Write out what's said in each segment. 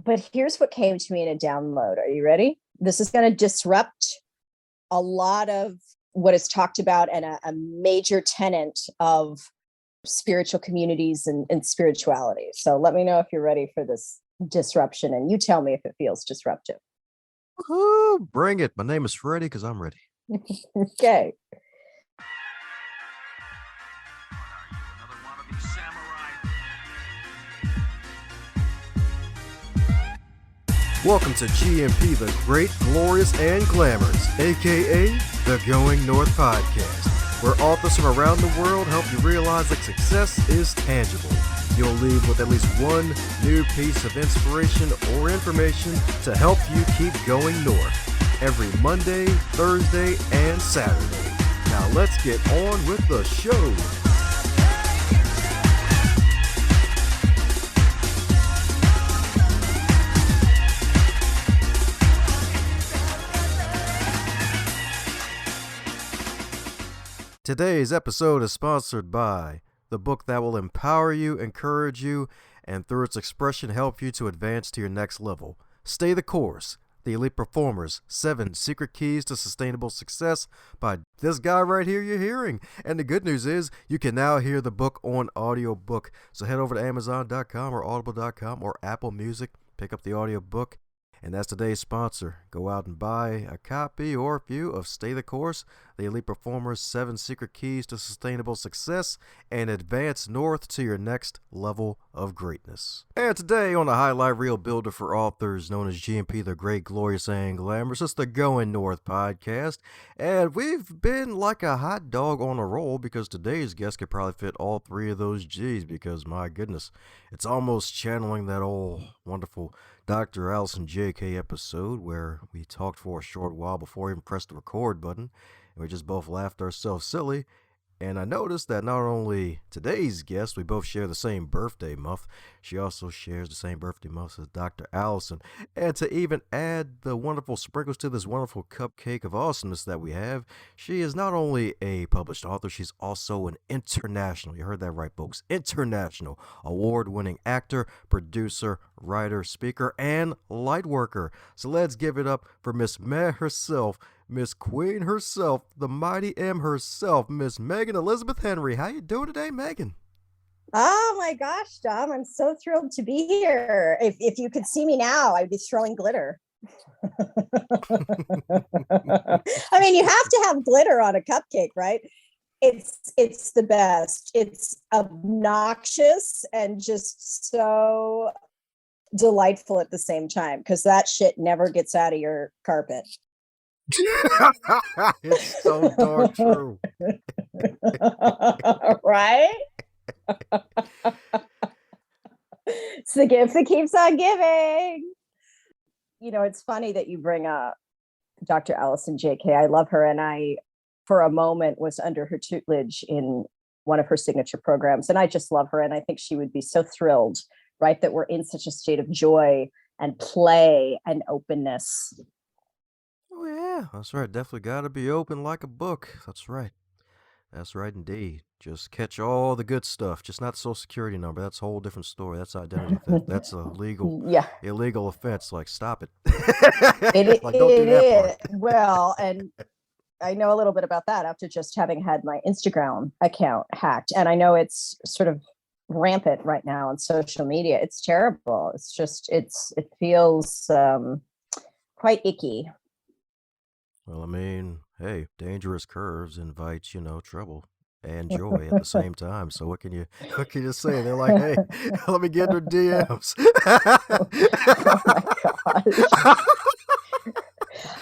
But here's what came to me in a download. Are you ready? This is going to disrupt a lot of what is talked about and a major tenet of spiritual communities and spirituality. So let me know if you're ready for this disruption, and you tell me if it feels disruptive. Ooh, bring it. My name is Freddie because I'm ready. Okay. Welcome to GMP, the Great, Glorious, and Glamorous, aka the Going North Podcast, where authors from around the world help you realize that success is tangible. You'll leave with at least one new piece of inspiration or information to help you keep going north every Monday, Thursday, and Saturday. Now let's get on with the show. Today's episode is sponsored by the book that will empower you, encourage you, and through its expression help you to advance to your next level. Stay the Course, The Elite Performers, 7 Secret Keys to Sustainable Success by this guy right here you're hearing. And the good news is you can now hear the book on audiobook. So head over to Amazon.com or Audible.com or Apple Music, pick up the audiobook. And that's today's sponsor. Go out and buy a copy or a few of Stay the Course, The Elite Performers, 7 Secret Keys to Sustainable Success, and advance north to your next level of greatness. And today on the Highlight Reel Builder for authors known as GMP, the Great, Glorious, and Glamorous, it's the Going North Podcast. And we've been like a hot dog on a roll because today's guest could probably fit all 3 of those G's because, my goodness, it's almost channeling that old wonderful Dr. Allison J.K. episode where we talked for a short while before we even pressed the record button, and we just both laughed ourselves silly. And I noticed that not only today's guest, we both share the same birthday month, she also shares the same birthday month as Dr. Allison. And to even add the wonderful sprinkles to this wonderful cupcake of awesomeness that we have, she is not only a published author, she's also an international, you heard that right folks, international award-winning actor, producer, writer, speaker, and light worker. So let's give it up for Miss Meg herself, Miss Queen herself, the mighty M herself, Miss Megan Elizabeth Henry. How you doing today, Megan? Oh my gosh, Dom, I'm so thrilled to be here. If you could see me now, I'd be throwing glitter. I mean, you have to have glitter on a cupcake, right? It's the best. It's obnoxious and just so delightful at the same time because that shit never gets out of your carpet. It's so darn true. Right? It's the gift that keeps on giving. You know, it's funny that you bring up Dr. Allison J.K. I love her. And I, for a moment, was under her tutelage in one of her signature programs. And I just love her. And I think she would be so thrilled, right, that we're in such a state of joy and play and openness. Oh, yeah, that's right. Definitely got to be open like a book. That's right. That's right, indeed. Just catch all the good stuff. Just not social security number. That's a whole different story. That's identity theft. That's a illegal offense. Like, stop it. Like, don't do that part. Well, and I know a little bit about that after just having had my Instagram account hacked. And I know it's sort of rampant right now on social media. It's terrible. It's just, it feels quite icky. Well, I mean, hey, dangerous curves invite, trouble and joy at the same time. So what can you say? They're like, hey, let me get their DMs. Oh my gosh.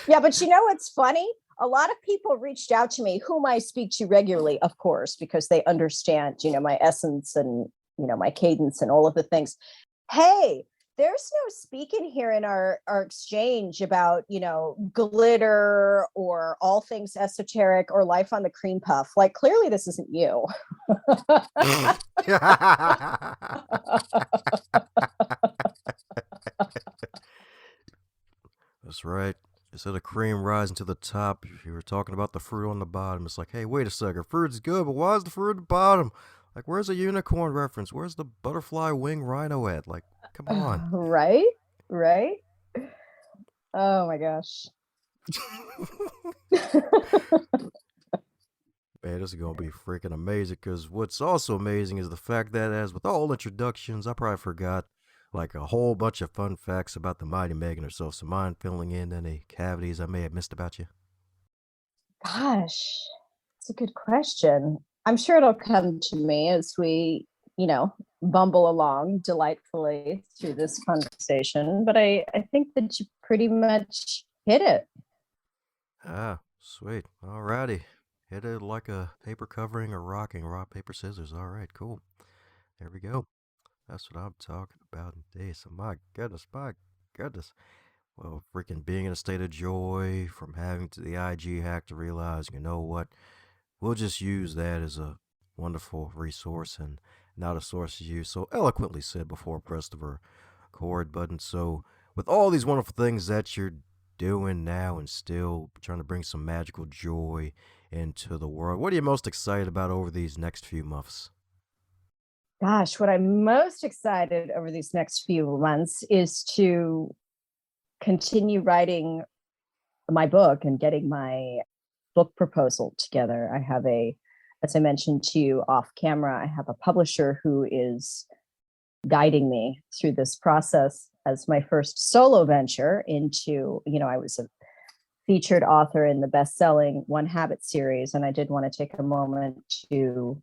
Yeah, but you know what's funny? A lot of people reached out to me, whom I speak to regularly, of course, because they understand, my essence and, my cadence and all of the things. Hey, there's no speaking here in our exchange about, glitter or all things esoteric or life on the cream puff. Like, clearly this isn't you. That's right. Instead of cream rising to the top, you were talking about the fruit on the bottom. It's like, hey, wait a second. Fruit's good, but why is the fruit at the bottom? Like, where's the unicorn reference? Where's the butterfly wing rhino at? Like, come on. Right? Right? Oh my gosh. Man, this is gonna be freaking amazing. Because what's also amazing is the fact that, as with all introductions, I probably forgot like a whole bunch of fun facts about the mighty Megan herself. So, mind filling in any cavities I may have missed about you? Gosh, it's a good question. I'm sure it'll come to me as we, you know, bumble along delightfully through this conversation. But I think that you pretty much hit it. Ah, sweet. Alrighty. Hit it like a paper covering or rocking, rock, paper, scissors. All right, cool. There we go. That's what I'm talking about indeed. So, my goodness. Well, freaking being in a state of joy from having to the IG hack to realize, you know what? We'll just use that as a wonderful resource and not a source you so eloquently said before press the record button. So, with all these wonderful things that you're doing now and still trying to bring some magical joy into the world, what are you most excited about over these next few months? Gosh, what I'm most excited over these next few months is to continue writing my book and getting my book proposal together. I have as I mentioned to you off camera, I have a publisher who is guiding me through this process as my first solo venture into, I was a featured author in the best-selling One Habit series, and I did want to take a moment to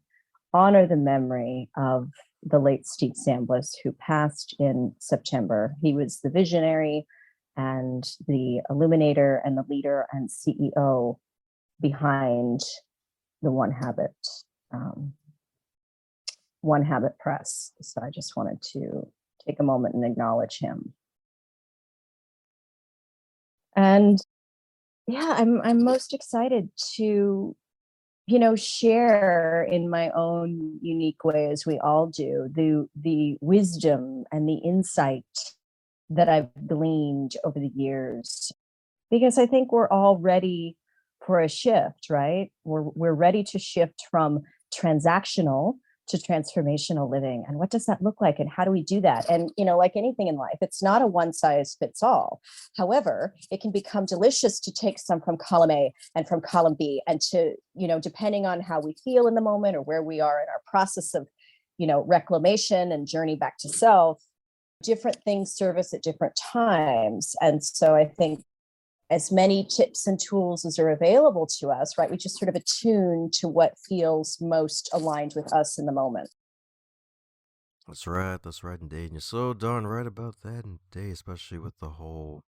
honor the memory of the late Steve Sambliss, who passed in September. He was the visionary and the illuminator and the leader and CEO behind the um, One Habit Press. So I just wanted to take a moment and acknowledge him. And yeah, I'm most excited to share in my own unique way, as we all do, the wisdom and the insight that I've gleaned over the years, because I think we're all ready for a shift, right? We're ready to shift from transactional to transformational living. And what does that look like? And how do we do that? And, like anything in life, it's not a one size fits all. However, it can become delicious to take some from column A and from column B, and to, depending on how we feel in the moment or where we are in our process of, reclamation and journey back to self, different things serve us at different times. And so I think as many tips and tools as are available to us, right? We just sort of attune to what feels most aligned with us in the moment. That's right indeed. And you're so darn right about that indeed, especially with the whole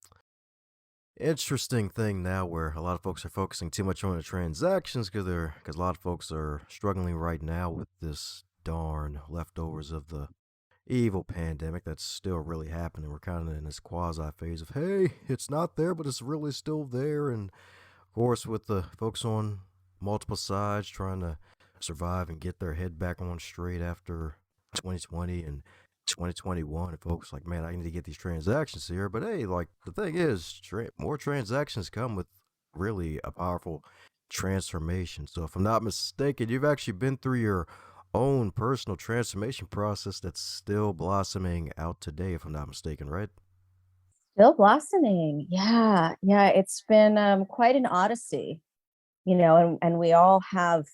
interesting thing now where a lot of folks are focusing too much on the transactions because a lot of folks are struggling right now with this darn leftovers of the evil pandemic that's still really happening. We're kind of in this quasi phase of, hey, it's not there, but it's really still there. And of course, with the folks on multiple sides trying to survive and get their head back on straight after 2020 and 2021, and folks like, man, I need to get these transactions here. But hey, like the thing is, more transactions come with really a powerful transformation. So if I'm not mistaken, you've actually been through your own personal transformation process that's still blossoming out today, if I'm not mistaken, right? Still blossoming. Yeah. Yeah. It's been quite an odyssey, and we all have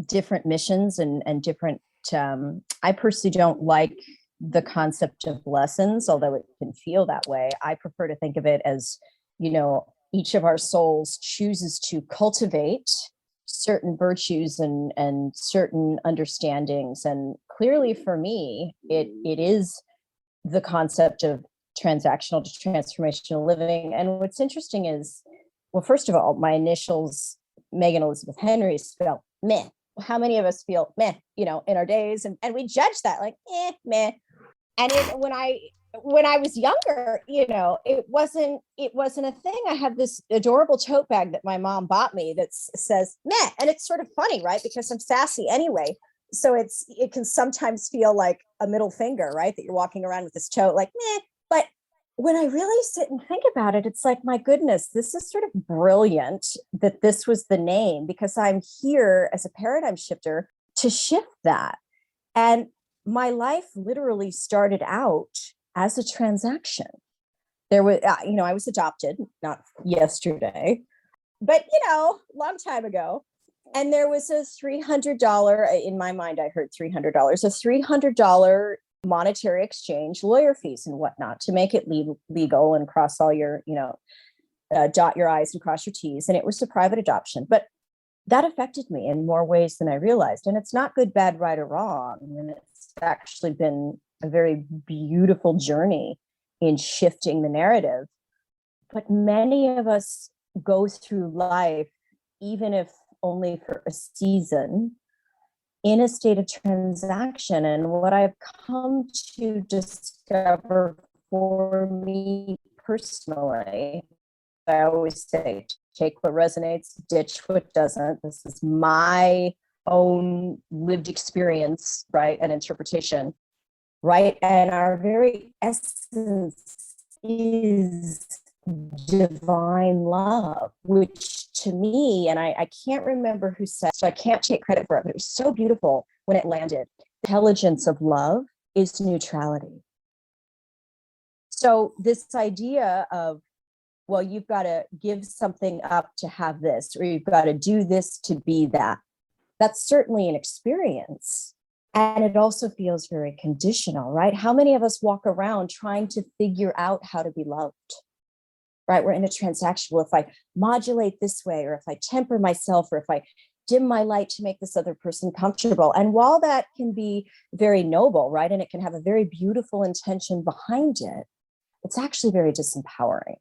different missions and different. I personally don't like the concept of lessons, although it can feel that way. I prefer to think of it as, each of our souls chooses to cultivate certain virtues and certain understandings. And clearly for me, it is the concept of transactional to transformational living. And what's interesting is, well, first of all, my initials, Megan Elizabeth Henry, spelled meh. How many of us feel meh, in our days? And we judge that like, meh. And when I was younger, it wasn't a thing. I have this adorable tote bag that my mom bought me that says meh. And it's sort of funny, right? Because I'm sassy anyway. So it can sometimes feel like a middle finger, right? That you're walking around with this tote like meh. But when I really sit and think about it, it's like, my goodness, this is sort of brilliant that this was the name, because I'm here as a paradigm shifter to shift that. And my life literally started out as a transaction. There was, I was adopted, not yesterday, but, long time ago. And there was a $300, in my mind, I heard $300, a $300 monetary exchange, lawyer fees and whatnot to make it legal and cross all your, dot your I's and cross your T's. And it was a private adoption. But that affected me in more ways than I realized. And it's not good, bad, right, or wrong. And it's actually been a very beautiful journey in shifting the narrative. But many of us go through life, even if only for a season, in a state of transaction. And what I've come to discover for me personally, I always say, take what resonates, ditch what doesn't. This is my own lived experience, right? And interpretation, right? And our very essence is divine love, which to me, and I can't remember who said, so I can't take credit for it, but it was so beautiful when it landed. The intelligence of love is neutrality. So this idea of, well, you've got to give something up to have this, or you've got to do this to be that. That's certainly an experience. And it also feels very conditional, right? How many of us walk around trying to figure out how to be loved? Right? We're in a transaction. Well, if I modulate this way, or if I temper myself, or if I dim my light to make this other person comfortable. And while that can be very noble, right? And it can have a very beautiful intention behind it, it's actually very disempowering.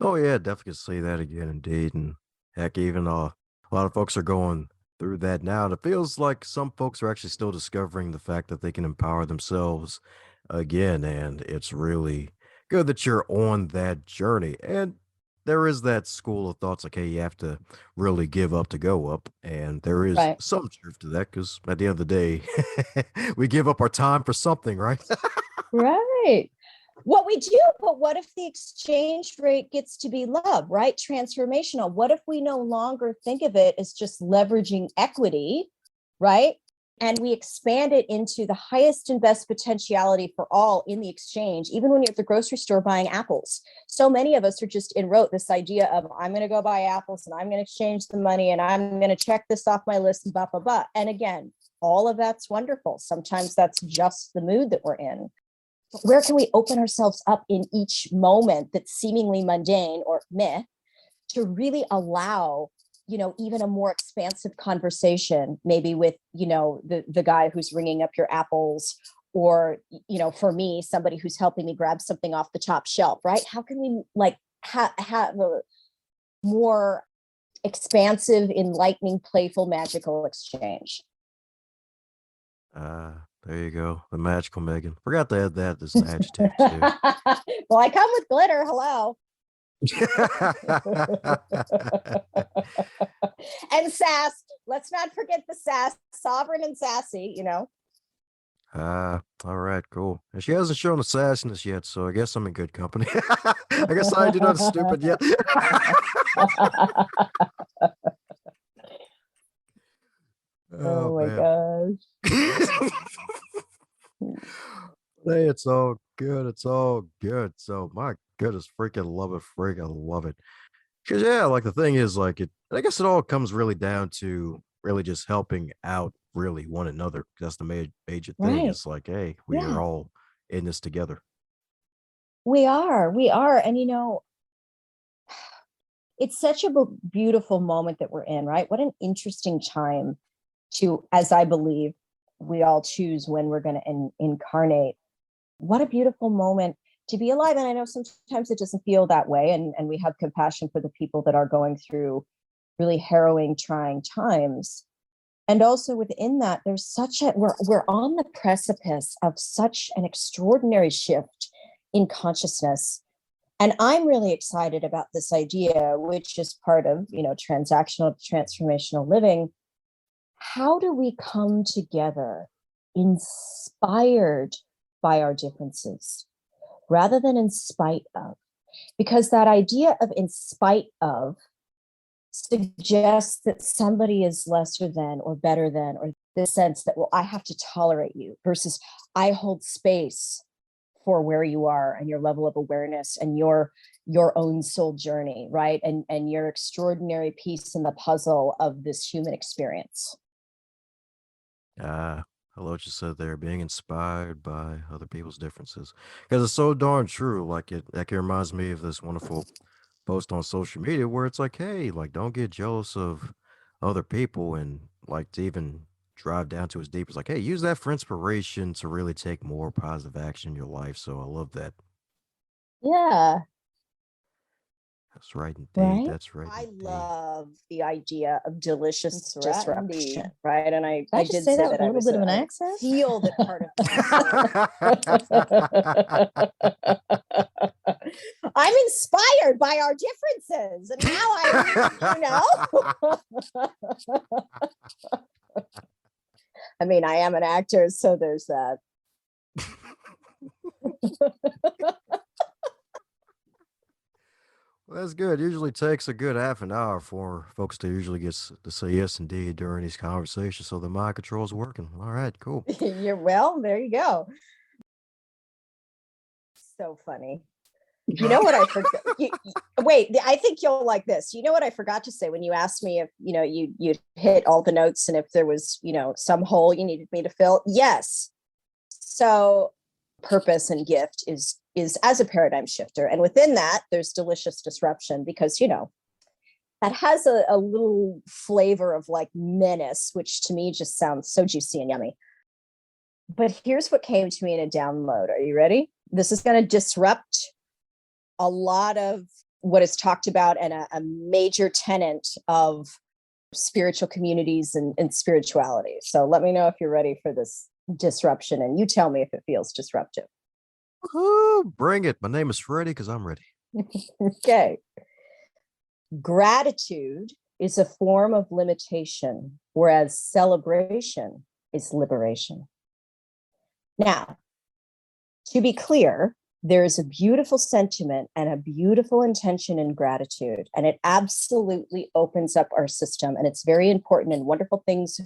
Oh yeah, definitely could say that again, indeed. And heck, even a lot of folks are going through that now. And it feels like some folks are actually still discovering the fact that they can empower themselves again. And it's really good that you're on that journey. And there is that school of thoughts like, hey, you have to really give up to go up. And there is Right. some truth to that because at the end of the day, we give up our time for something, right? Right. What we do, but what if the exchange rate gets to be love, right? Transformational. What if we no longer think of it as just leveraging equity, right? And we expand it into the highest and best potentiality for all in the exchange, even when you're at the grocery store buying apples. So many of us are just in rote this idea of, I'm going to go buy apples and I'm going to exchange the money and I'm going to check this off my list and blah, blah, blah. And again, all of that's wonderful. Sometimes that's just the mood that we're in. Where can we open ourselves up in each moment that's seemingly mundane or meh to really allow, even a more expansive conversation, maybe with, the guy who's ringing up your apples, or, for me, somebody who's helping me grab something off the top shelf, right? How can we have a more expansive, enlightening, playful, magical exchange? There you go. The magical Megan. Forgot to add that as an adjective too. Well, I come with glitter. Hello. And sass. Let's not forget the sass. Sovereign and sassy. All right, cool. And she hasn't shown assassiness yet, so I guess I'm in good company. I guess I ain't not stupid yet. Oh my man. gosh. Hey, it's all good. It's all good. So my goodness, freaking love it. Freaking love it. Cause yeah, like the thing is like I guess it all comes really down to really just helping out really one another. That's the major thing. Right. It's like, hey, we are Yeah, all in this together. we are. We are. And it's such a beautiful moment that we're in, right? What an interesting time to, as I believe, we all choose when we're going to incarnate. What a beautiful moment to be alive. And I know sometimes it doesn't feel that way. And we have compassion for the people that are going through really harrowing, trying times. And also within that, there's we're on the precipice of such an extraordinary shift in consciousness. And I'm really excited about this idea, which is part of, transactional, transformational living. How do we come together inspired by our differences rather than in spite of? Because that idea of in spite of suggests that somebody is lesser than or better than, or the sense that, well, I have to tolerate you, versus I hold space for where you are and your level of awareness and your own soul journey, right? And your extraordinary piece in the puzzle of this human experience. Ah, I love what you said there, being inspired by other people's differences. Because it's so darn true. It reminds me of this wonderful post on social media where it's like, hey, like don't get jealous of other people and like to even drive down to as deep as like, hey, use that for inspiration to really take more positive action in your life. So I love that. Yeah. That's right indeed. Right. That's right I indeed. love the idea of delicious That's right, disruption, indeed. right? And I I just did say say that with that a I little was bit of an I accent? feel that part of I'm inspired by our differences, and now I mean, I am an actor, so there's that. Well, that's good. Usually takes a good half an hour for folks to usually to say yes indeed during these conversations. So the mind control's working. All right, cool. You're well, there you go. So funny. You know what I forgot? Wait, I think you'll like this. You know what I forgot to say when you asked me if you hit all the notes and if there was some hole you needed me to fill? Yes. So purpose and gift is as a paradigm shifter, and within that, there's delicious disruption because that has a little flavor of like menace, which to me just sounds so juicy and yummy. But here's what came to me in a download. Are you ready? This is going to disrupt a lot of what is talked about and a major tenet of spiritual communities and spirituality. So let me know if you're ready for this disruption, and you tell me if it feels disruptive. Ooh, bring it. My name is Freddie because I'm ready. Okay. Gratitude is a form of limitation, whereas celebration is liberation. Now, to be clear, there is a beautiful sentiment and a beautiful intention in gratitude, and it absolutely opens up our system. And it's very important, and wonderful things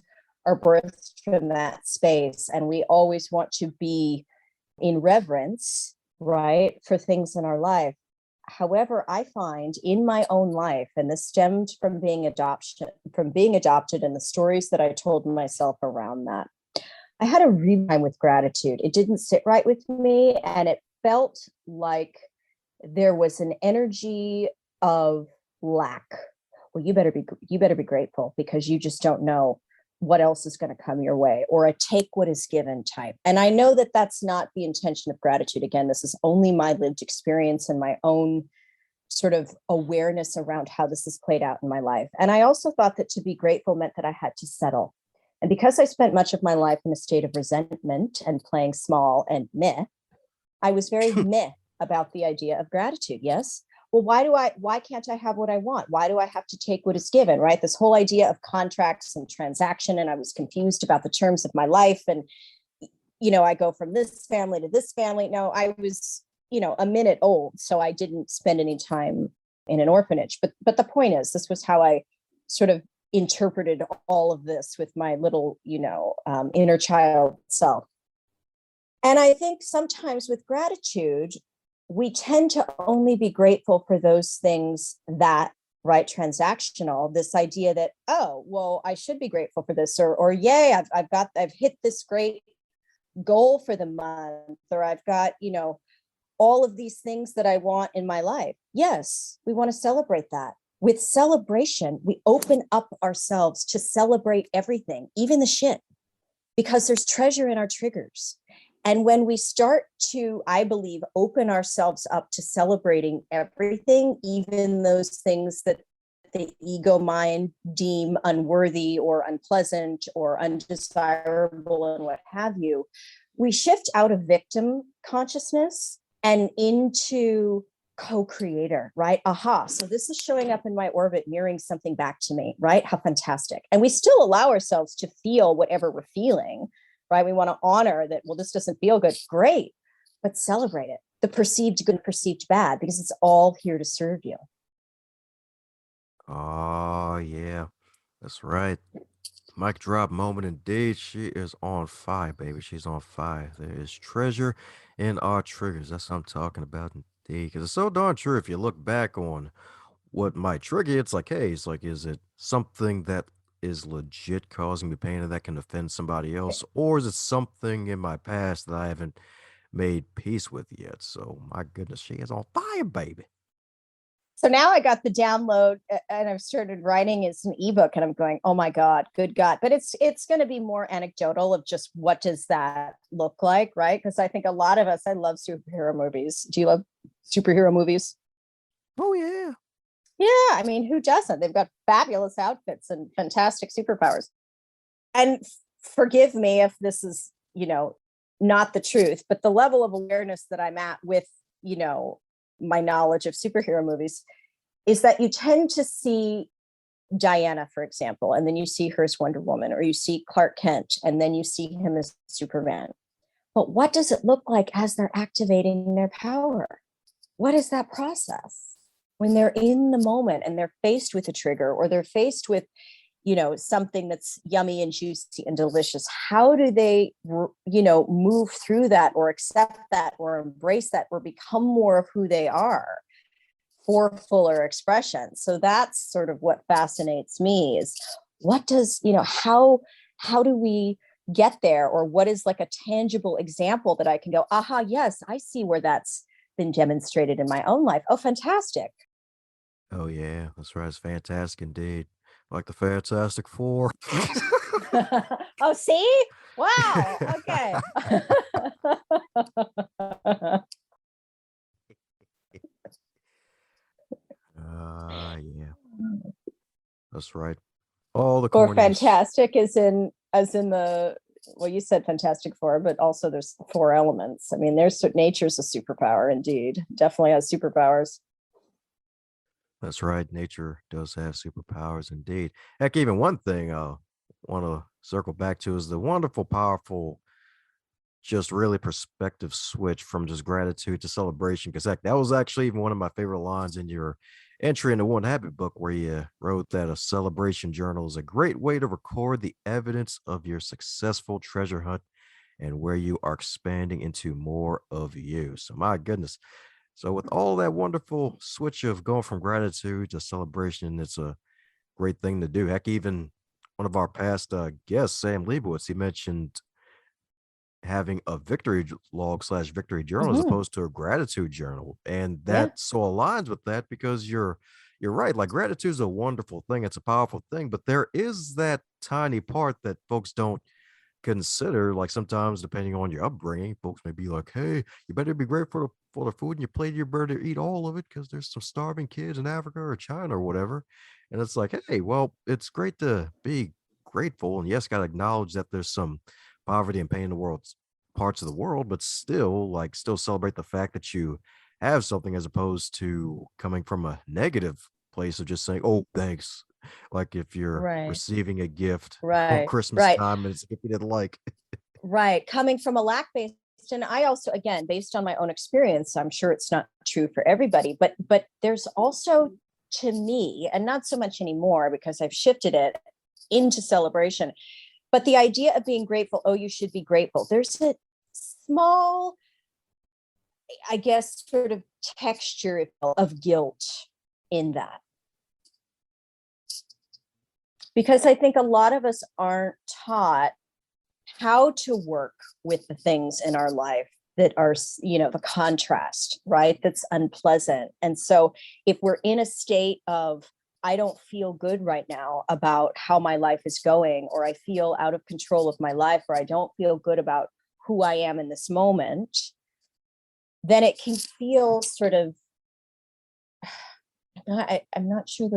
are birthed from that space. And we always want to be in reverence, right, for things in our life. However, I find in my own life, and this stemmed from being adopted and the stories that I told myself around that, I had a real time with gratitude. It didn't sit right with me, and it felt like there was an energy of lack. Well, you better be grateful because you just don't know what else is going to come your way, or a take what is given type. And I know that that's not the intention of gratitude. Again, this is only my lived experience and my own sort of awareness around how this has played out in my life. And I also thought that to be grateful meant that I had to settle. And because I spent much of my life in a state of resentment and playing small and meh, I was very meh about the idea of gratitude. Yes. Well, why can't I have what I want? Why do I have to take what is given? Right. This whole idea of contracts and transaction. And I was confused about the terms of my life. And, I go from this family to this family. No, I was, a minute old. So I didn't spend any time in an orphanage. But the point is, this was how I sort of interpreted all of this with my little, inner child self. And I think sometimes with gratitude, we tend to only be grateful for those things that, right, transactional, this idea that, oh, well, I should be grateful for this, or yay, I've hit this great goal for the month, or I've got, all of these things that I want in my life. Yes, we want to celebrate that. With celebration, we open up ourselves to celebrate everything, even the shit, because there's treasure in our triggers. And when we start to, I believe, open ourselves up to celebrating everything, even those things that the ego mind deem unworthy or unpleasant or undesirable and what have you, we shift out of victim consciousness and into co-creator, right? Aha. So this is showing up in my orbit, mirroring something back to me, right? How fantastic. And we still allow ourselves to feel whatever we're feeling, right? We want to honor that, well, this doesn't feel good. Great. But celebrate it. The perceived good, perceived bad, because it's all here to serve you. Oh, yeah. That's right. Mic drop moment indeed. She is on fire, baby. She's on fire. There is treasure And our triggers, that's what I'm talking about indeed. Because it's so darn true. If you look back on what might trigger you, it's like, hey, it's like, is it something that is legit causing me pain and that can offend somebody else? Or is it something in my past that I haven't made peace with yet? So, my goodness, she is on fire, baby. So now I got the download and I've started writing as an ebook and I'm going, oh my God, good God. But it's going to be more anecdotal of just what does that look like, right? Because I think a lot of us, I love superhero movies. Do you love superhero movies? Oh, yeah. Yeah, I mean, who doesn't? They've got fabulous outfits and fantastic superpowers. And forgive me if this is, not the truth, but the level of awareness that I'm at with, my knowledge of superhero movies is that you tend to see Diana, for example, and then you see her as Wonder Woman, or you see Clark Kent, and then you see him as Superman. But what does it look like as they're activating their power? What is that process? When they're in the moment and they're faced with a trigger or they're faced with, something that's yummy and juicy and delicious, how do they, move through that or accept that or embrace that or become more of who they are for fuller expression? So that's sort of what fascinates me is what does, how do we get there? Or what is like a tangible example that I can go, aha, yes, I see where that's been demonstrated in my own life. Oh, fantastic. Oh, yeah. That's right. It's fantastic indeed. Like the Fantastic Four. Oh, see? Wow. Okay. Yeah. That's right. All the Or corniness. fantastic as in the, well, you said fantastic four, but also there's four elements. I mean, nature's a superpower indeed. Definitely has superpowers. That's right. Nature does have superpowers indeed. Heck, even one thing I want to circle back to is the wonderful, powerful, just really perspective switch from just gratitude to celebration. Because heck, that was actually even one of my favorite lines in your entry in the One Habit book, where you wrote that a celebration journal is a great way to record the evidence of your successful treasure hunt and where you are expanding into more of you. So, my goodness. So, with all that wonderful switch of going from gratitude to celebration, it's a great thing to do. Heck, even one of our past guests, Sam Leibowitz, he mentioned having a victory log slash victory journal as Mhm. opposed to a gratitude journal. And Yeah. that so aligns with that because you're right. Like gratitude is a wonderful thing. It's a powerful thing, but there is that tiny part that folks don't consider. Like sometimes depending on your upbringing, folks may be like, hey, you better be grateful for the food and you plate you better eat all of it because there's some starving kids in Africa or China or whatever. And it's like, hey, well, it's great to be grateful. And yes, gotta acknowledge that there's some poverty and pain in the world parts of the world, but still like still celebrate the fact that you have something as opposed to coming from a negative place of just saying, oh, thanks. Like if you're Right. receiving a gift on Right. Christmas Right. time and it's a gift you didn't like. Right. Coming from a lack based, and I also, again, based on my own experience, I'm sure it's not true for everybody, but there's also, to me, and not so much anymore because I've shifted it into celebration, but the idea of being grateful, oh, you should be grateful. There's a small, I guess, sort of texture of guilt in that. Because I think a lot of us aren't taught how to work with the things in our life that are, the contrast, right? That's unpleasant. And so if we're in a state of, I don't feel good right now about how my life is going, or I feel out of control of my life, or I don't feel good about who I am in this moment, then it can feel sort of, I'm not sure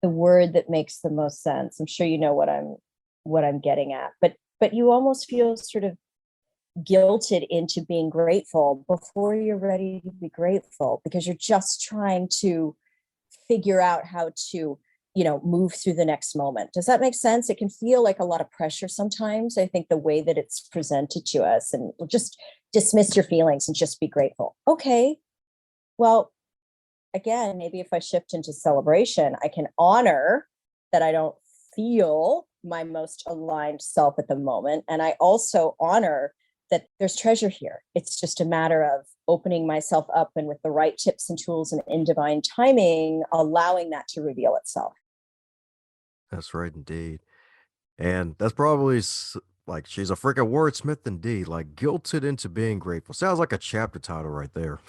the word that makes the most sense. I'm sure you know what I'm getting at, but you almost feel sort of guilted into being grateful before you're ready to be grateful because you're just trying to figure out how to, move through the next moment. Does that make sense? It can feel like a lot of pressure sometimes. I think the way that it's presented to us, and just dismiss your feelings and just be grateful. Okay, well, again, maybe if I shift into celebration, I can honor that I don't feel my most aligned self at the moment. And I also honor that there's treasure here. It's just a matter of opening myself up and with the right tips and tools and in divine timing, allowing that to reveal itself. That's right, indeed. And that's probably like she's a freaking wordsmith indeed, like guilted into being grateful. Sounds like a chapter title right there.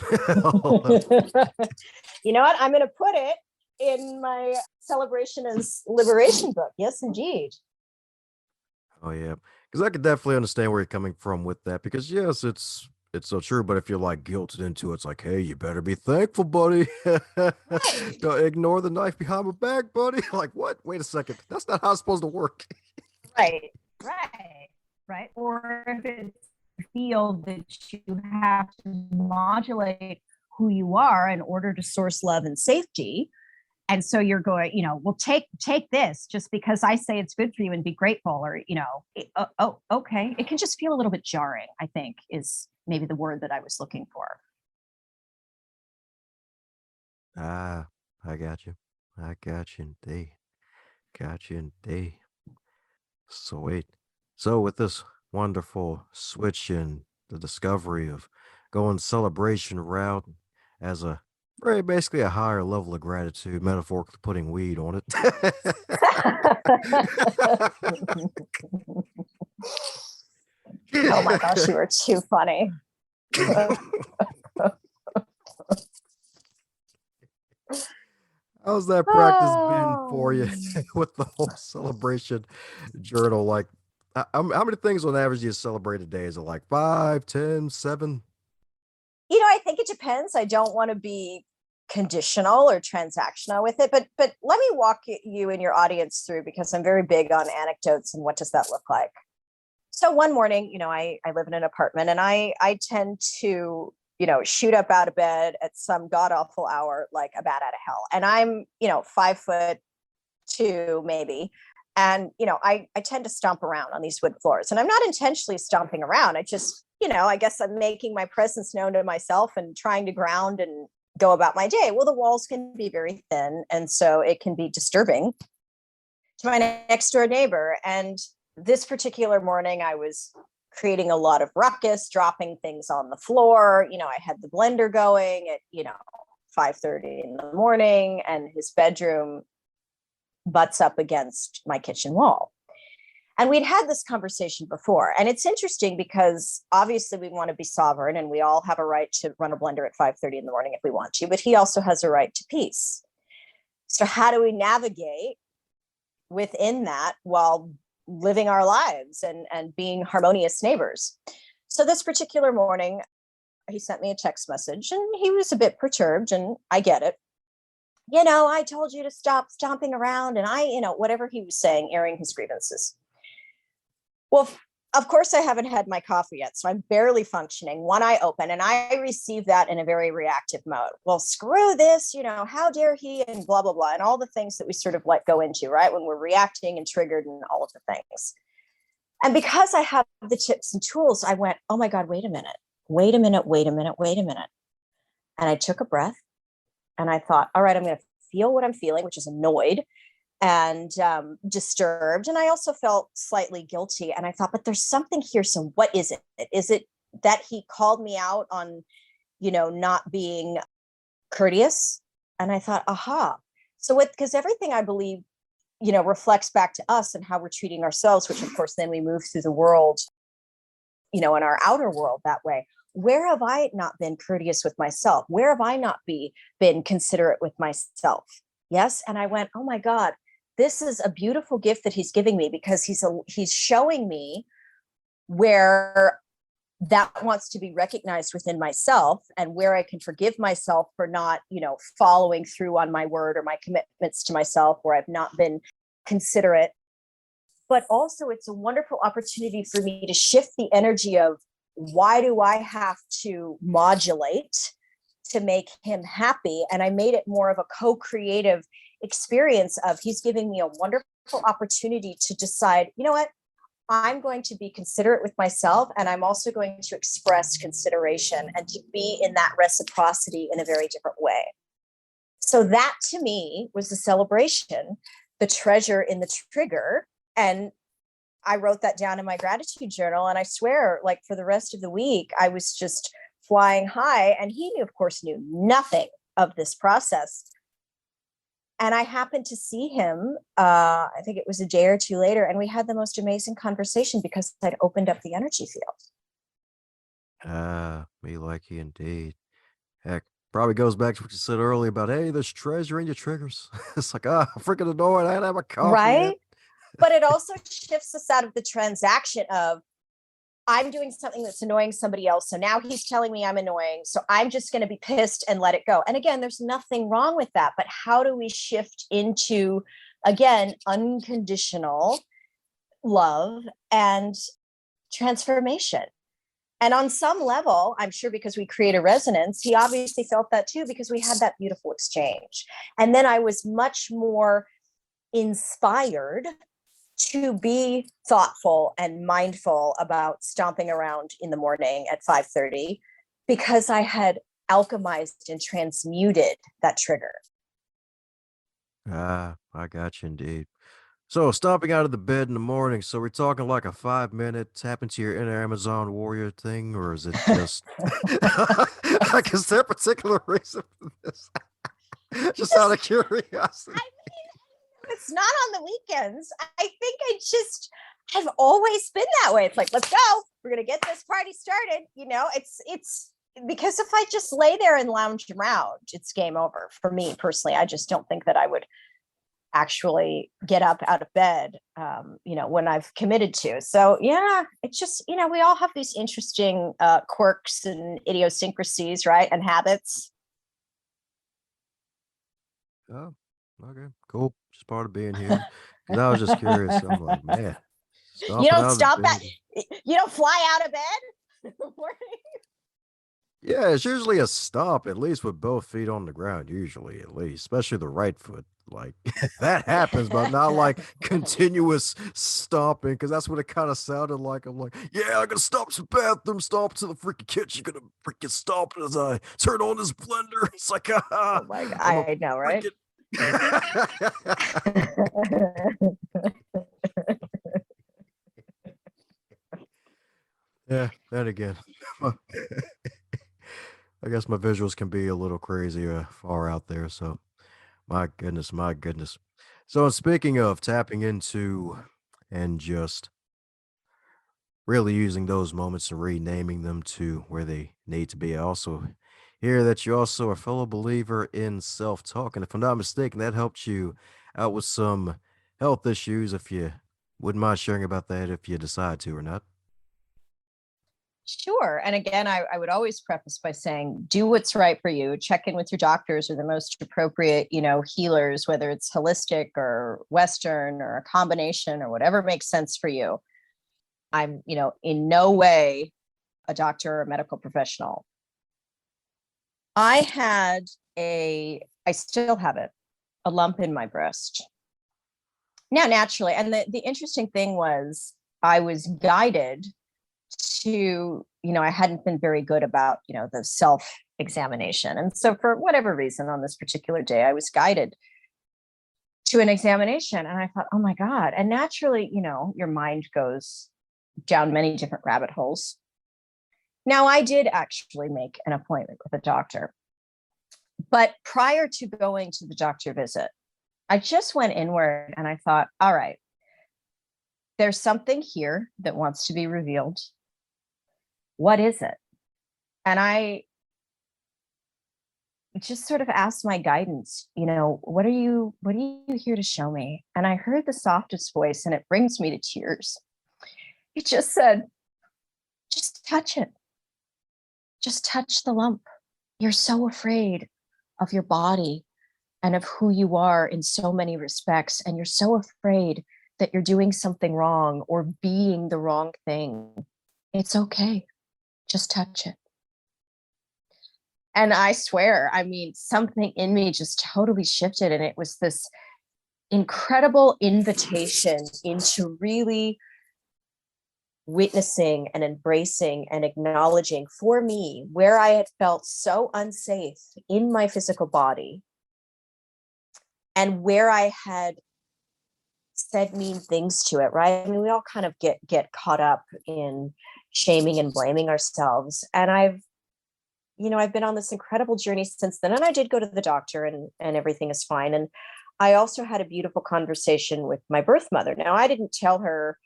You know what? I'm going to put it in my celebration as liberation book. Yes, indeed. Oh yeah, because I could definitely understand where you're coming from with that. Because yes, it's so true. But if you're like guilted into it, it's like, hey, you better be thankful, buddy. Right. Don't ignore the knife behind my back, buddy. Like what? Wait a second. That's not how it's supposed to work. Right. Right. Right. Or if it's feel that you have to modulate who you are in order to source love and safety. And so you're going, well, take this just because I say it's good for you and be grateful, or okay. It can just feel a little bit jarring, I think, is maybe the word that I was looking for. Ah, I got you. I got you indeed. Got you indeed. Sweet. So with this wonderful switch in the discovery of going celebration route as a very basically a higher level of gratitude, metaphorically putting weed on it. Oh my gosh, you are too funny. How's that practice been for you with the whole celebration journal? Like, how many things on average do you celebrate a day? Is it like 5, 10, 7? I think it depends. I don't want to be conditional or transactional with it, but let me walk you and your audience through, because I'm very big on anecdotes and what does that look like. So one morning, I live in an apartment, and I tend to, shoot up out of bed at some god awful hour, like a bat out of hell. And I'm, 5'2" maybe. And, I tend to stomp around on these wood floors, and I'm not intentionally stomping around. I just, I guess I'm making my presence known to myself and trying to ground and go about my day. Well, the walls can be very thin, and so it can be disturbing to my next door neighbor. And this particular morning, I was creating a lot of ruckus, dropping things on the floor. I had the blender going at, 5:30 in the morning, and his bedroom butts up against my kitchen wall. And we'd had this conversation before. And it's interesting because obviously we want to be sovereign, and we all have a right to run a blender at 5:30 in the morning if we want to, but he also has a right to peace. So how do we navigate within that while living our lives and being harmonious neighbors? So this particular morning, he sent me a text message, and he was a bit perturbed, and I get it. I told you to stop stomping around, and whatever he was saying, airing his grievances. Well, of course, I haven't had my coffee yet, so I'm barely functioning. One eye open, and I receive that in a very reactive mode. Well, screw this, how dare he, and blah, blah, blah, and all the things that we sort of let go into, right? When we're reacting and triggered and all of the things. And because I have the tips and tools, I went, oh my God, wait a minute. And I took a breath, and I thought, all right, I'm going to feel what I'm feeling, which is annoyed and disturbed. And I also felt slightly guilty. And I thought, but there's something here. So what is it? Is it that he called me out on, not being courteous? And I thought, aha. So because everything I believe, reflects back to us and how we're treating ourselves, which of course, then we move through the world, in our outer world that way. Where have I not been courteous with myself? Where have I not been considerate with myself? Yes. And I went, oh my God, this is a beautiful gift that he's giving me, because he's showing me where that wants to be recognized within myself, and where I can forgive myself for not, following through on my word or my commitments to myself, where I've not been considerate. But also it's a wonderful opportunity for me to shift the energy of, why do I have to modulate to make him happy? And I made it more of a co-creative experience of, he's giving me a wonderful opportunity to decide, you know what, I'm going to be considerate with myself, and I'm also going to express consideration and to be in that reciprocity in a very different way. So that to me was the celebration, the treasure in the trigger. And I wrote that down in my gratitude journal. And I swear, like for the rest of the week, I was just flying high. And he, of course, knew nothing of this process. And I happened to see him, I think it was a day or two later, and we had the most amazing conversation because I'd opened up the energy field. Ah, me likey indeed. Heck, probably goes back to what you said earlier about, hey, there's treasure in your triggers. It's like, ah, freaking annoying. I didn't have a coffee yet. Right. But it also shifts us out of the transaction of, I'm doing something that's annoying somebody else. So now he's telling me I'm annoying. So I'm just going to be pissed and let it go. And again, there's nothing wrong with that. But how do we shift into, again, unconditional love and transformation? And on some level, I'm sure because we create a resonance, he obviously felt that too, because we had that beautiful exchange. And then I was much more inspired to be thoughtful and mindful about stomping around in the morning at 5:30 because I had alchemized and transmuted that trigger. Ah, I got you indeed. So, stomping out of the bed in the morning, so we're talking like a 5 minute tap into your inner Amazon warrior thing, or is it just like, is there a particular reason for this? Just out of curiosity. It's not on the weekends. I think I just have always been that way. It's like, let's go. We're going to get this party started. It's because if I just lay there and lounge around, it's game over for me personally. I just don't think that I would actually get up out of bed, when I've committed to. So yeah, it's just, we all have these interesting quirks and idiosyncrasies, right? And habits. Oh, okay, cool. Just part of being human. Because I was just curious. I'm like, man, You stomping don't out of the stop bed. at, you don't fly out of bed in the morning. Yeah, it's usually a stomp, at least with both feet on the ground, usually, at least, especially the right foot. Like that happens, but not like continuous stomping, because that's what it kind of sounded like. I'm like, yeah, I'm gonna stomp to the bathroom, stomp to the freaking kitchen, gonna freaking stomp as I turn on this blender. It's like, Oh my God, I'm a I know, right? freaking. Yeah, then again, I guess my visuals can be a little crazy far out there. So, my goodness, my goodness. So, speaking of tapping into and just really using those moments and renaming them to where they need to be, I also hear that you also are a fellow believer in self talk. And if I'm not mistaken, that helped you out with some health issues. If you wouldn't mind sharing about that, if you decide to or not. Sure. And again, I would always preface by saying, do what's right for you. Check in with your doctors or the most appropriate, healers, whether it's holistic or Western or a combination or whatever makes sense for you. I'm, in no way a doctor or a medical professional. I still have it, a lump in my breast. Now, naturally, and the interesting thing was I was guided to, I hadn't been very good about, the self examination. And so for whatever reason on this particular day, I was guided to an examination and I thought, oh my God. And naturally, your mind goes down many different rabbit holes. Now, I did actually make an appointment with a doctor, but prior to going to the doctor visit, I just went inward and I thought, all right, there's something here that wants to be revealed. What is it? And I just sort of asked my guidance, what are you here to show me? And I heard the softest voice and it brings me to tears. It just said, just touch it. Just touch the lump. You're so afraid of your body and of who you are in so many respects. And you're so afraid that you're doing something wrong or being the wrong thing. It's okay. Just touch it. And I swear, something in me just totally shifted. And it was this incredible invitation into really witnessing and embracing and acknowledging for me where I had felt so unsafe in my physical body and where I had said mean things to it, right? I mean, we all kind of get caught up in shaming and blaming ourselves. And I've been on this incredible journey since then. And I did go to the doctor, and everything is fine. And I also had a beautiful conversation with my birth mother. Now, I didn't tell her,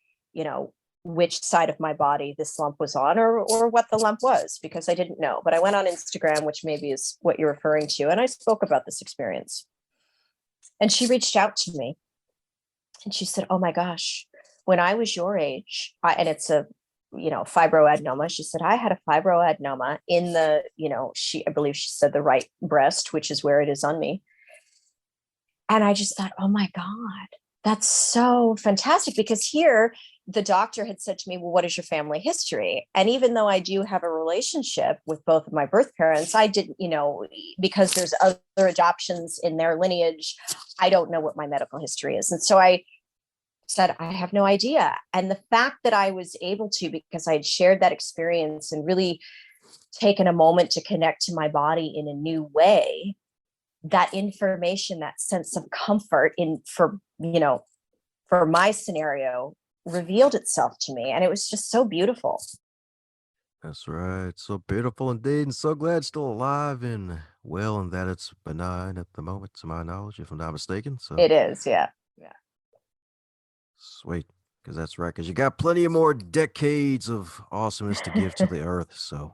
which side of my body this lump was on, or what the lump was, because I didn't know. But I went on Instagram, which maybe is what you're referring to, and I spoke about this experience. And she reached out to me and she said, "Oh my gosh, when I was your age," and it's a fibroadenoma. She said, "I had a fibroadenoma in the, I believe she said the right breast, which is where it is on me." And I just thought, oh my God, that's so fantastic, because here the doctor had said to me, "Well, what is your family history?" And even though I do have a relationship with both of my birth parents, I didn't, because there's other adoptions in their lineage, I don't know what my medical history is. And so I said, "I have no idea." And the fact that I was able to, because I had shared that experience and really taken a moment to connect to my body in a new way, that information, that sense of comfort for my scenario revealed itself to me. And it was just so beautiful. That's right. So beautiful indeed, and so glad still alive and well, and that it's benign at the moment, to my knowledge, if I'm not mistaken. So It is. Yeah. Yeah. sweet, because that's right. Because you got plenty of more decades of awesomeness to give to the earth. So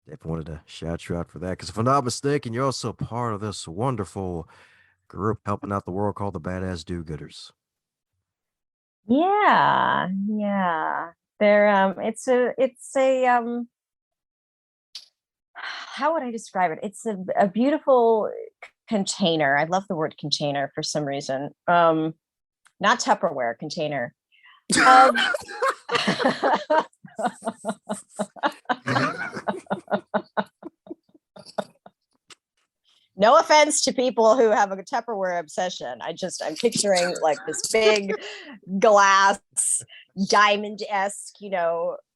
definitely wanted to shout you out for that. Because if I'm not mistaken, you're also part of this wonderful group helping out the world called the Badass Do-Gooders. Yeah. Yeah. They're it's a how would I describe it? It's a beautiful container. I love the word container for some reason. Not Tupperware, container of no offense to people who have a Tupperware obsession. I'm picturing like this big glass diamond-esque,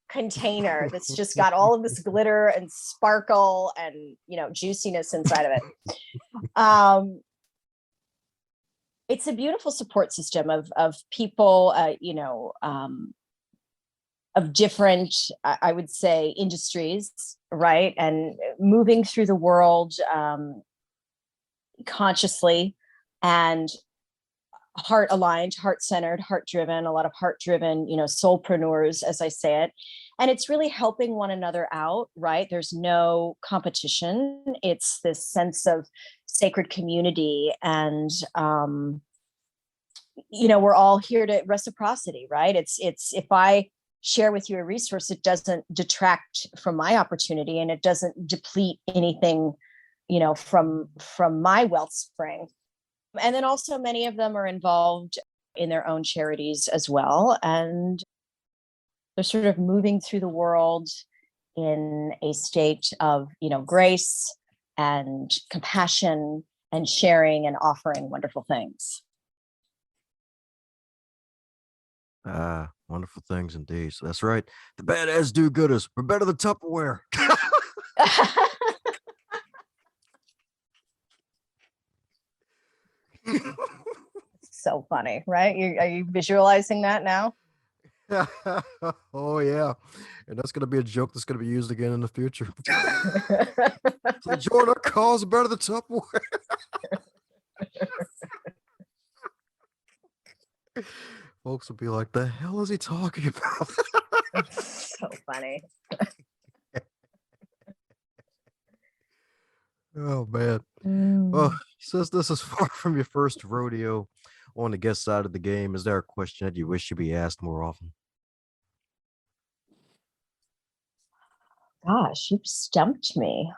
container that's just got all of this glitter and sparkle and, juiciness inside of it. It's a beautiful support system of people, of different, I would say, industries, right? And moving through the world consciously and heart aligned, heart centered, heart driven, a lot of heart driven, soulpreneurs, as I say it. And it's really helping one another out, right? There's no competition. It's this sense of sacred community. And, we're all here to reciprocity, right? It's if I share with you a resource, it doesn't detract from my opportunity, and it doesn't deplete anything, from my wellspring. And then also many of them are involved in their own charities as well. And they're sort of moving through the world in a state of, grace and compassion and sharing and offering wonderful things. Wonderful things indeed. So that's right. The Badass Do-Gooders. We're better than Tupperware. So funny, right? Are you visualizing that now? Oh yeah, and that's gonna be a joke that's gonna be used again in the future. So join our cause, better than Tupperware. Folks will be like, "The hell is he talking about?" So funny. Oh man. Well, since this is far from your first rodeo on the guest side of the game, is there a question that you wish you be asked more often? Gosh, you've stumped me.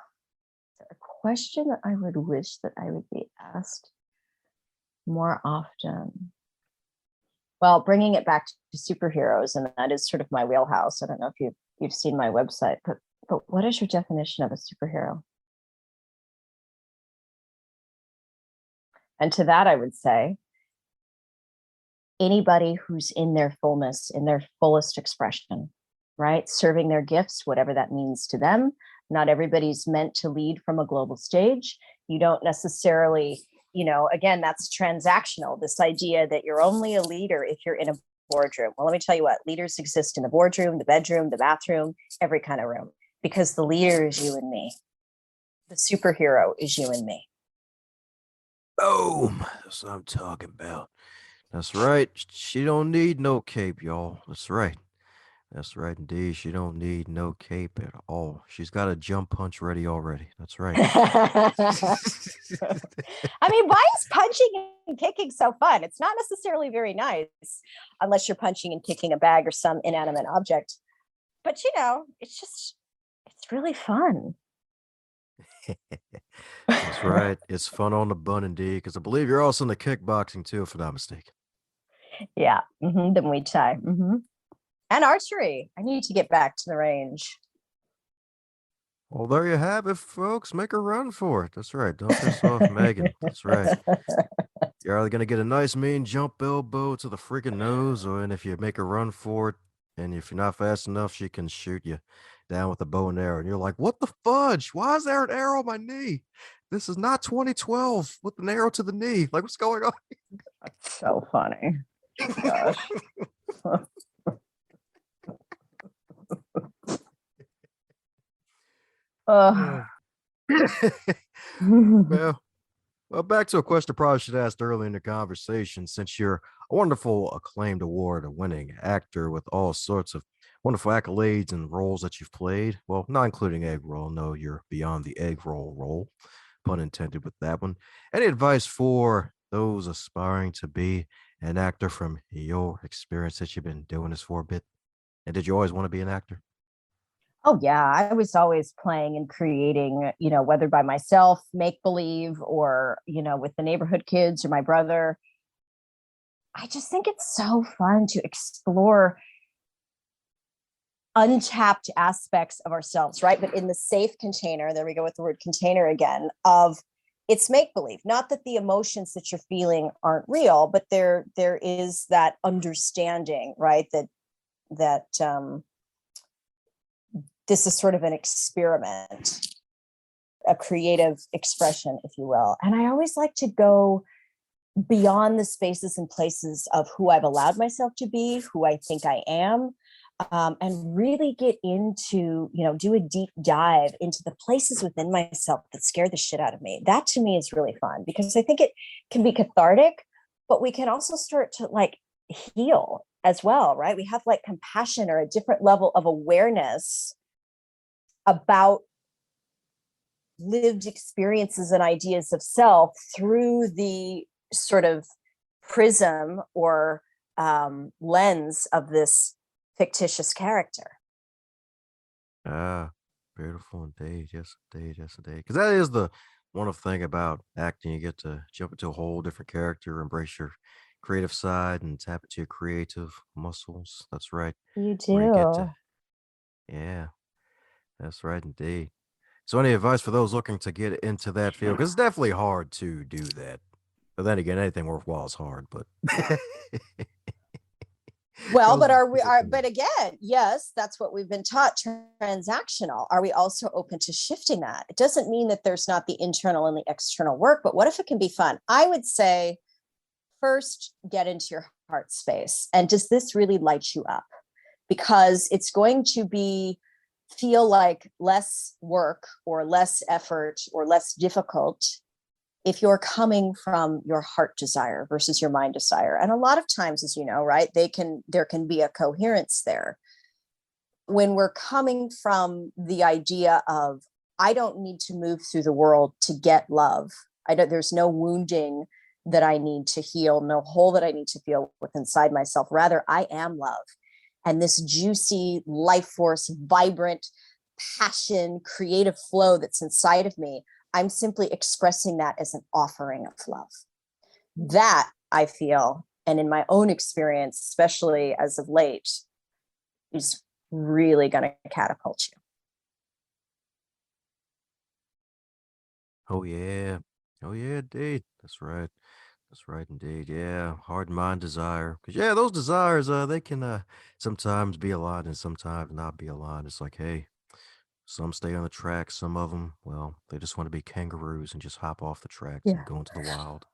A question that I would wish that I would be asked more often. Well, bringing it back to superheroes, and that is sort of my wheelhouse. I don't know if you've seen my website, but what is your definition of a superhero? And to that, I would say anybody who's in their fullness, in their fullest expression, right? Serving their gifts, whatever that means to them. Not everybody's meant to lead from a global stage. You don't necessarily again, that's transactional, this idea that you're only a leader if you're in a boardroom. Well, let me tell you what, leaders exist in the boardroom, the bedroom, the bathroom, every kind of room, because the leader is you and me. The superhero is you and me. Boom. That's what I'm talking about. That's right. She don't need no cape, y'all. That's right. That's right indeed. She don't need no cape at all. She's got a jump punch ready already. That's right. I mean, why is punching and kicking so fun? It's not necessarily very nice unless you're punching and kicking a bag or some inanimate object. But it's really fun. That's right. It's fun on the bun indeed, because I believe you're also into kickboxing too, if I'm not mistaken. Yeah. The Muay Thai. And archery. I need to get back to the range. Well, there you have it, folks. Make a run for it. That's right. Don't piss off Megan. That's right. You're either gonna get a nice mean jump elbow to the freaking nose, and if you make a run for it, and if you're not fast enough, she can shoot you down with a bow and arrow. And you're like, what the fudge? Why is there an arrow on my knee? This is not 2012 with an arrow to the knee. Like, what's going on? That's so funny. Gosh. Yeah. Well, back to a question I probably should have asked earlier in the conversation. Since you're a wonderful, acclaimed award-winning actor with all sorts of wonderful accolades and roles that you've played, well, not including egg roll. No, you're beyond the egg roll role, pun intended with that one. Any advice for those aspiring to be an actor from your experience that you've been doing this for a bit? And did you always want to be an actor? Oh yeah, I was always playing and creating, whether by myself, make believe, or, with the neighborhood kids or my brother. I just think it's so fun to explore untapped aspects of ourselves, right? But in the safe container, there we go with the word container again, of it's make believe. Not that the emotions that you're feeling aren't real, but there is that understanding, right? That this is sort of an experiment, a creative expression, if you will. And I always like to go beyond the spaces and places of who I've allowed myself to be, who I think I am, and really get into, do a deep dive into the places within myself that scare the shit out of me. That to me is really fun because I think it can be cathartic, but we can also start to heal as well, right? We have compassion or a different level of awareness about lived experiences and ideas of self through the sort of prism or lens of this fictitious character. Ah, beautiful indeed. Yes, indeed. Yes, indeed. Because that is the wonderful thing about acting. You get to jump into a whole different character, embrace your creative side, and tap into your creative muscles. That's right. You Where you get to, do. yeah, that's right indeed. So, any advice for those looking to get into that field? Because it's definitely hard to do that. But then again, anything worthwhile is hard. But Well, but those- but again, yes, that's what we've been taught, transactional. Are we also open to shifting that? It doesn't mean that there's not the internal and the external work, but what if it can be fun? I would say first get into your heart space. And does this really light you up? Because it's going to feel like less work or less effort or less difficult if you're coming from your heart desire versus your mind desire. And a lot of times, as you know, right, there can be a coherence there. When we're coming from the idea of, I don't need to move through the world to get love. There's no wounding that I need to heal, no hole that I need to feel with inside myself. Rather, I am love. And this juicy life force, vibrant passion, creative flow that's inside of me, I'm simply expressing that as an offering of love. That I feel, and in my own experience, especially as of late, is really going to catapult you. Oh yeah. Oh yeah, indeed. That's right. That's right indeed. Yeah. Heart, mind, desire. Because yeah, those desires, they can sometimes be aligned and sometimes not be aligned. It's like, hey, Some stay on the track. Some of them, well, they just want to be kangaroos and just hop off the tracks and Yeah. go into the wild.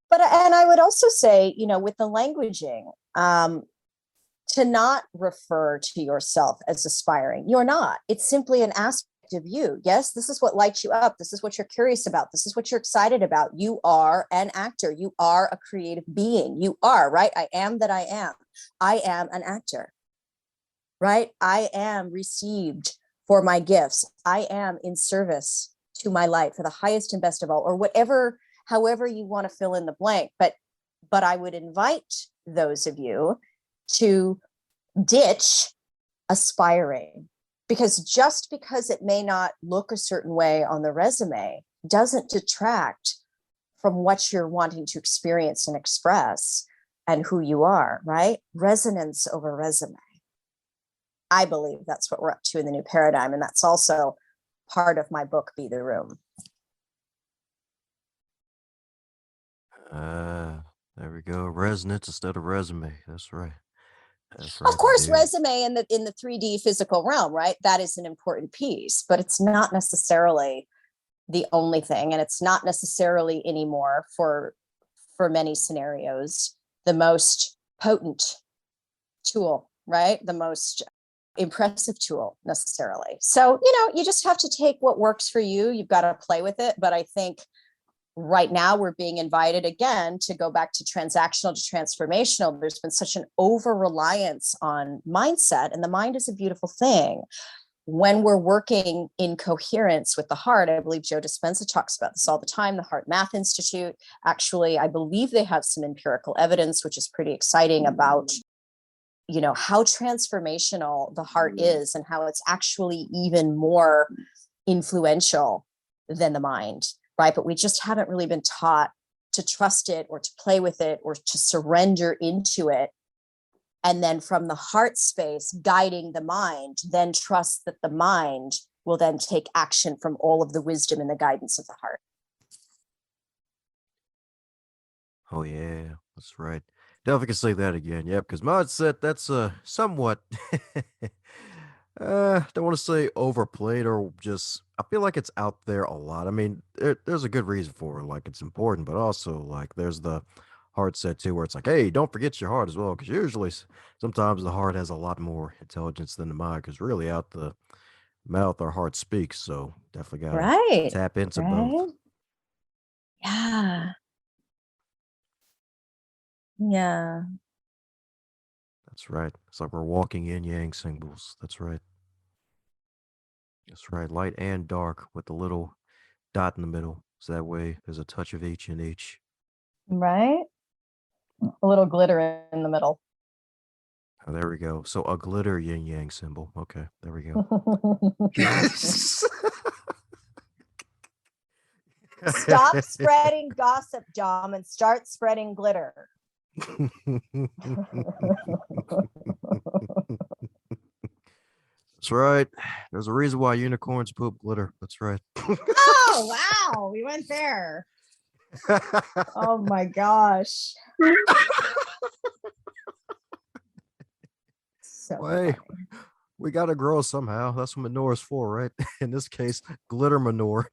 But, and I would also say, with the languaging, to not refer to yourself as aspiring. You're not. It's simply an aspect of you. Yes, this is what lights you up. This is what you're curious about. This is what you're excited about. You are an actor. You are a creative being. You are, right? I am that I am. I am an actor, right? I am received for my gifts. I am in service to my light for the highest and best of all, or whatever, however you want to fill in the blank. But I would invite those of you to ditch aspiring, because just because it may not look a certain way on the resume doesn't detract from what you're wanting to experience and express and who you are, right? Resonance over resume. I believe that's what we're up to in the new paradigm. And that's also part of my book, Be the Room. There we go. Resonance instead of resume. That's right. That's Of right. course, Indeed. resume in the 3D physical realm, right? That is an important piece, but it's not necessarily the only thing. And it's not necessarily anymore for many scenarios, the most potent tool, right? The most impressive tool necessarily. So, you just have to take what works for you. You've got to play with it. But I think right now we're being invited again to go back to transactional to transformational. There's been such an over reliance on mindset, and the mind is a beautiful thing. When we're working in coherence with the heart, I believe Joe Dispenza talks about this all the time, the Heart Math Institute. Actually, I believe they have some empirical evidence, which is pretty exciting, about how transformational the heart is and how it's actually even more influential than the mind, right? But we just haven't really been taught to trust it or to play with it or to surrender into it. And then from the heart space guiding the mind, then trust that the mind will then take action from all of the wisdom and the guidance of the heart. Oh yeah, that's right. Definitely can say that again. Yeah, because mindset, that's somewhat don't want to say overplayed or just I feel like it's out there a lot. I mean, there's a good reason for it, like it's important, but also like there's the heart set too, where it's like, hey, don't forget your heart as well, because usually sometimes the heart has a lot more intelligence than the mind, because really out the mouth our heart speaks. So definitely gotta Right. tap into both. Right. Yeah. Yeah. That's right. It's like we're walking yin yang symbols. That's right. That's right. Light and dark with the little dot in the middle. So that way there's a touch of each in each. Right. A little glitter in the middle. Oh, there we go. So a glitter yin yang symbol. Okay, there we go. Stop spreading gossip, Dom, and start spreading glitter. That's right. There's a reason why unicorns poop glitter. That's right. Oh, wow. We went there. Oh my gosh. So Hey, funny. we gotta grow somehow. That's what manure is for, right? In this case, glitter manure.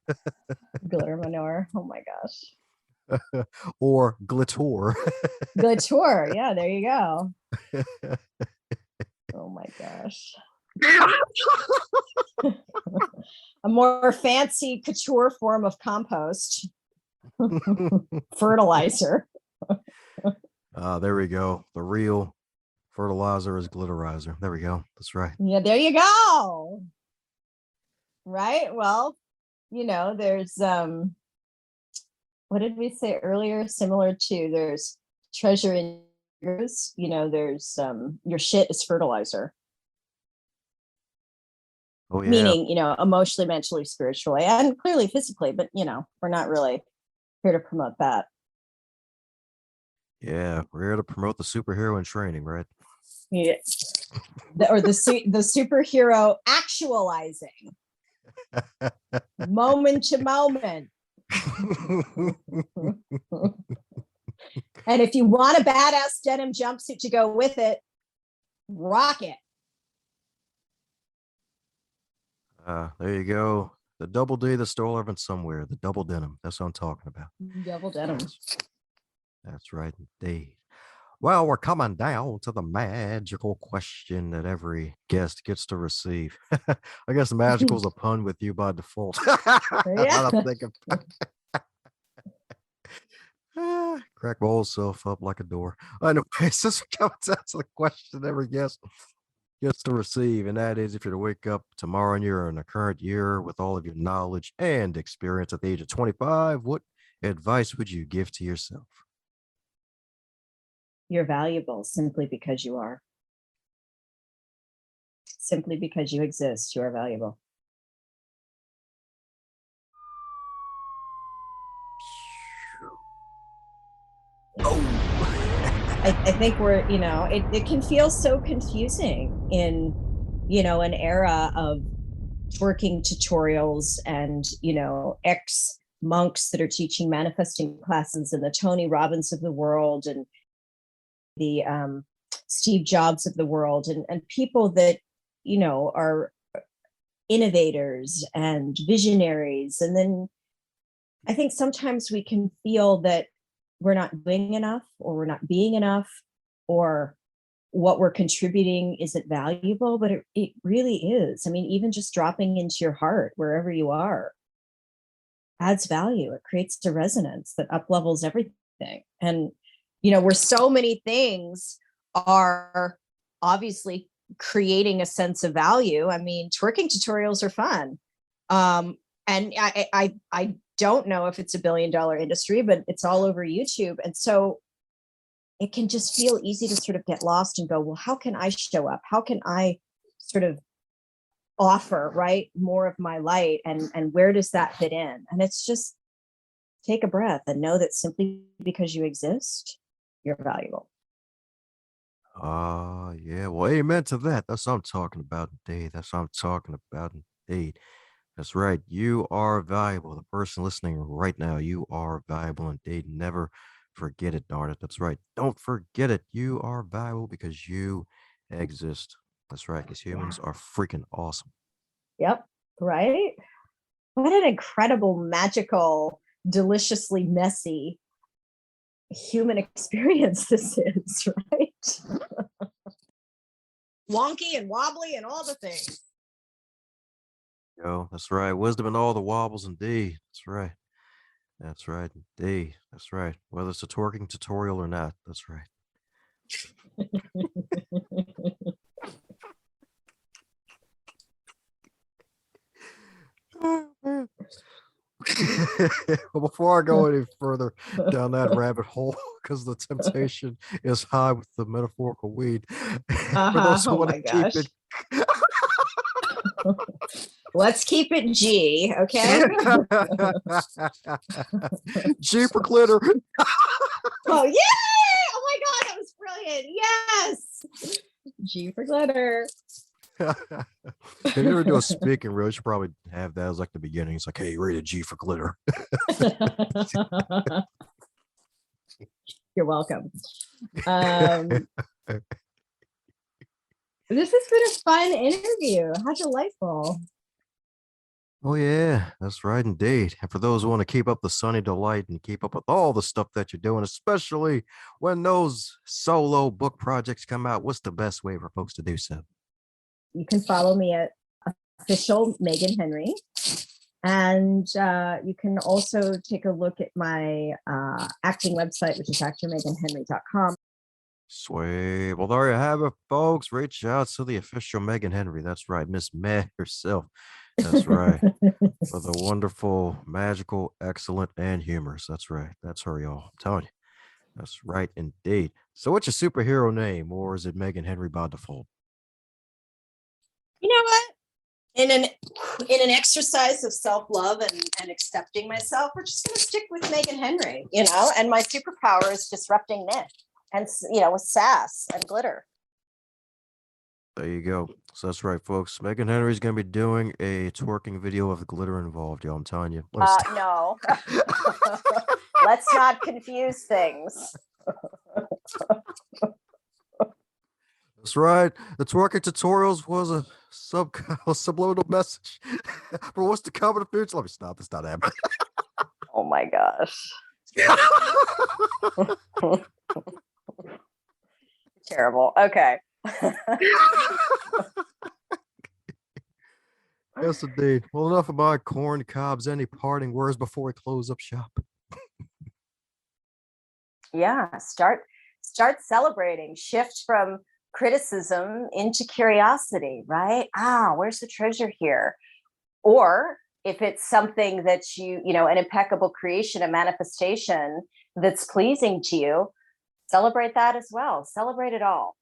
Glitter manure. Oh my gosh. Or glittor. Glitter. Yeah, there you go. Oh my gosh. A more fancy couture form of compost. Fertilizer. There we go. The real fertilizer is glitterizer. There we go. That's right. Yeah, there you go. Right. Well, there's what did we say earlier? Similar to there's treasure in yours, there's your shit is fertilizer. Oh yeah. Meaning, emotionally, mentally, spiritually, and clearly physically, but we're not really here to promote that. Yeah, we're here to promote the superhero in training, right? Yeah. The superhero actualizing moment to moment. And if you want a badass denim jumpsuit to go with it, rock it. There you go. The double D that's still living somewhere. The double denim. That's what I'm talking about. Double denim. That's right, indeed. Well, we're coming down to the magical question that every guest gets to receive. I guess magical is a pun with you by default. Yeah. I'm thinking, crack my old self up like a door. Anyways, this comes down to the question every guest gets to receive, and that is if you're to wake up tomorrow and you're in a current year with all of your knowledge and experience at the age of 25, what advice would you give to yourself? You're valuable simply because you are. Simply because you exist, you are valuable. I think we're, it can feel so confusing in, an era of twerking tutorials and, ex monks that are teaching manifesting classes and the Tony Robbins of the world and the Steve Jobs of the world and people that, are innovators and visionaries. And then I think sometimes we can feel that we're not doing enough or we're not being enough or what we're contributing isn't valuable, but it really is. I mean, even just dropping into your heart, wherever you are, adds value. It creates a resonance that up levels everything. And, where so many things are obviously creating a sense of value. I mean, twerking tutorials are fun. And I don't know if it's $1 billion industry, but it's all over YouTube. And so it can just feel easy to sort of get lost and go, well, how can I show up? How can I sort of offer, right, more of my light? And where does that fit in? And it's just take a breath and know that simply because you exist, you're valuable. Yeah. Well, amen to that. That's what I'm talking about, indeed. That's what I'm talking about, indeed. That's right. You are valuable. The person listening right now, you are valuable indeed. Never forget it, darn it. That's right. Don't forget it. You are valuable because you exist. That's right. Because humans Yeah. are freaking awesome. Yep. Right. What an incredible, magical, deliciously messy human experience this is, right? Wonky and wobbly and all the things. Yo, that's right. Wisdom in all the wobbles, indeed. That's right. That's right, indeed. That's right. Whether it's a twerking tutorial or not. That's right. Well, before I go any further down that rabbit hole, because the temptation is high with the metaphorical weed, for those who Oh want to my keep gosh. it. Let's keep it G, okay? G for glitter. Oh, yay! Oh my God, that was brilliant. Yes. G for glitter. If you ever do a speaking reel, you should probably have that as like the beginning. It's like, hey, rated G for glitter. You're welcome. This has been a fun interview. How delightful. Oh, yeah, that's right, indeed. And for those who want to keep up the sunny delight and keep up with all the stuff that you're doing, especially when those solo book projects come out, what's the best way for folks to do so? You can follow me at official Megan Henry. And you can also take a look at my acting website, which is actormeganhenry.com. Sweet. Well, there you have it, folks. Reach out to the official Megan Henry. That's right, Miss Meg herself. That's right. For the wonderful, magical, excellent, and humorous. That's right. That's her, y'all. I'm telling you. That's right, indeed. So, what's your superhero name, or is it Megan Henry by default? You know what? In an exercise of self-love and accepting myself, we're just going to stick with Megan Henry, and my superpower is disrupting Nick and, with sass and glitter. There you go. So that's right, folks. Megan Henry's gonna be doing a twerking video of the glitter involved, y'all. I'm telling you. No. Let's not confuse things. That's right. The twerking tutorials was a subliminal message for what's to come in the future. Let me stop. It's not happening. Oh my gosh. Terrible. Okay. Yes, indeed. Well, enough of my corn cobs. Any parting words before we close up shop? Yeah, start celebrating. Shift from criticism into curiosity, right? Where's the treasure here? Or if it's something that an impeccable creation, a manifestation that's pleasing to you, celebrate that as well. Celebrate it all.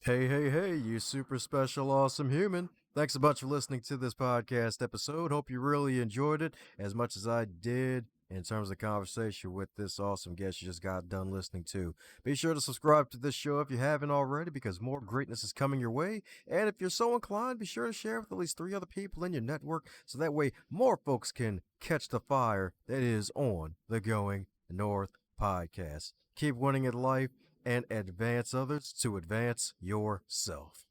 Hey, hey, hey, you super special, awesome human. Thanks a bunch for listening to this podcast episode. Hope you really enjoyed it as much as I did in terms of conversation with this awesome guest you just got done listening to. Be sure to subscribe to this show if you haven't already because more greatness is coming your way. And if you're so inclined, be sure to share with at least 3 other people in your network so that way more folks can catch the fire that is on the Going North podcast. Keep winning at life and advance others to advance yourself.